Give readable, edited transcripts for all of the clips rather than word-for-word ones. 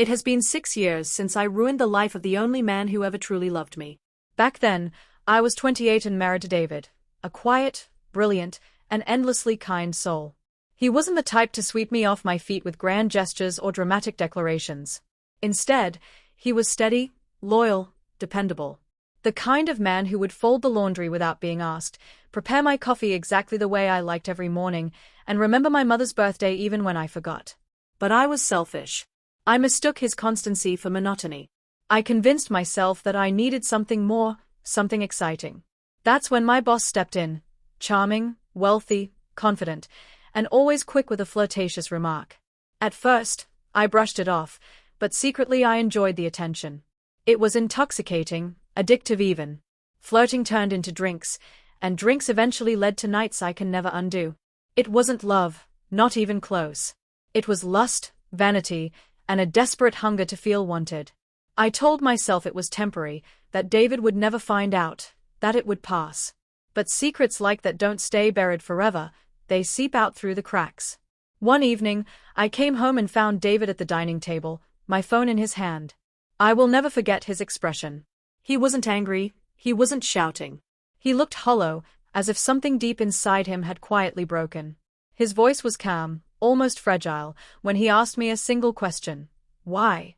It has been 6 years since I ruined the life of the only man who ever truly loved me. Back then, I was 28 and married to David, a quiet, brilliant, and endlessly kind soul. He wasn't the type to sweep me off my feet with grand gestures or dramatic declarations. Instead, he was steady, loyal, dependable. The kind of man who would fold the laundry without being asked, prepare my coffee exactly the way I liked every morning, and remember my mother's birthday even when I forgot. But I was selfish. I mistook his constancy for monotony. I convinced myself that I needed something more, something exciting. That's when my boss stepped in, charming, wealthy, confident, and always quick with a flirtatious remark. At first, I brushed it off, but secretly I enjoyed the attention. It was intoxicating, addictive even. Flirting turned into drinks, and drinks eventually led to nights I can never undo. It wasn't love, not even close. It was lust, vanity, and a desperate hunger to feel wanted. I told myself it was temporary, that David would never find out, that it would pass. But secrets like that don't stay buried forever, they seep out through the cracks. One evening, I came home and found David at the dining table, my phone in his hand. I will never forget his expression. He wasn't angry, he wasn't shouting. He looked hollow, as if something deep inside him had quietly broken. His voice was calm, almost fragile, when he asked me a single question. Why?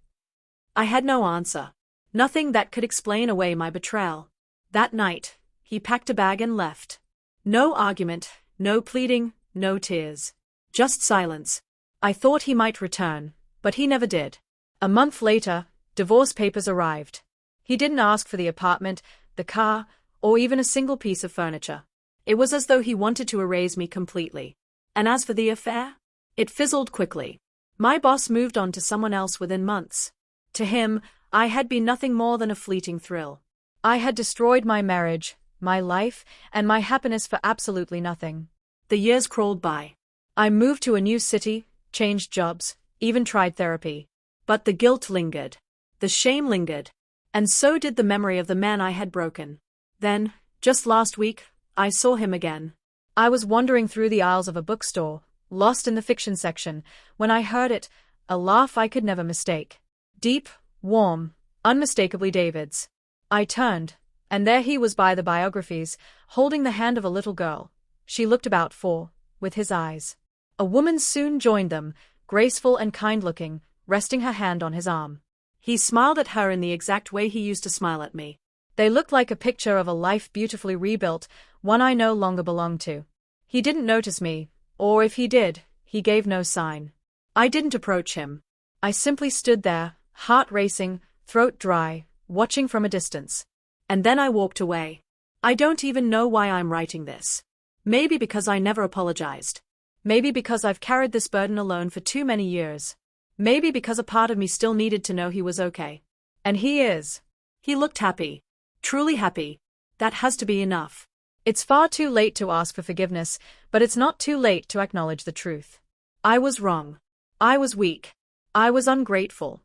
I had no answer. Nothing that could explain away my betrayal. That night, he packed a bag and left. No argument, no pleading, no tears. Just silence. I thought he might return, but he never did. A month later, divorce papers arrived. He didn't ask for the apartment, the car, or even a single piece of furniture. It was as though he wanted to erase me completely. And as for the affair? It fizzled quickly. My boss moved on to someone else within months. To him, I had been nothing more than a fleeting thrill. I had destroyed my marriage, my life, and my happiness for absolutely nothing. The years crawled by. I moved to a new city, changed jobs, even tried therapy. But the guilt lingered. The shame lingered. And so did the memory of the man I had broken. Then, just last week, I saw him again. I was wandering through the aisles of a bookstore, lost in the fiction section, when I heard it, a laugh I could never mistake. Deep, warm, unmistakably David's. I turned, and there he was by the biographies, holding the hand of a little girl. She looked about 4, with his eyes. A woman soon joined them, graceful and kind-looking, resting her hand on his arm. He smiled at her in the exact way he used to smile at me. They looked like a picture of a life beautifully rebuilt, one I no longer belonged to. He didn't notice me, or if he did, he gave no sign. I didn't approach him. I simply stood there, heart racing, throat dry, watching from a distance. And then I walked away. I don't even know why I'm writing this. Maybe because I never apologized. Maybe because I've carried this burden alone for too many years. Maybe because a part of me still needed to know he was okay. And he is. He looked happy. Truly happy. That has to be enough. It's far too late to ask for forgiveness, but it's not too late to acknowledge the truth. I was wrong. I was weak. I was ungrateful.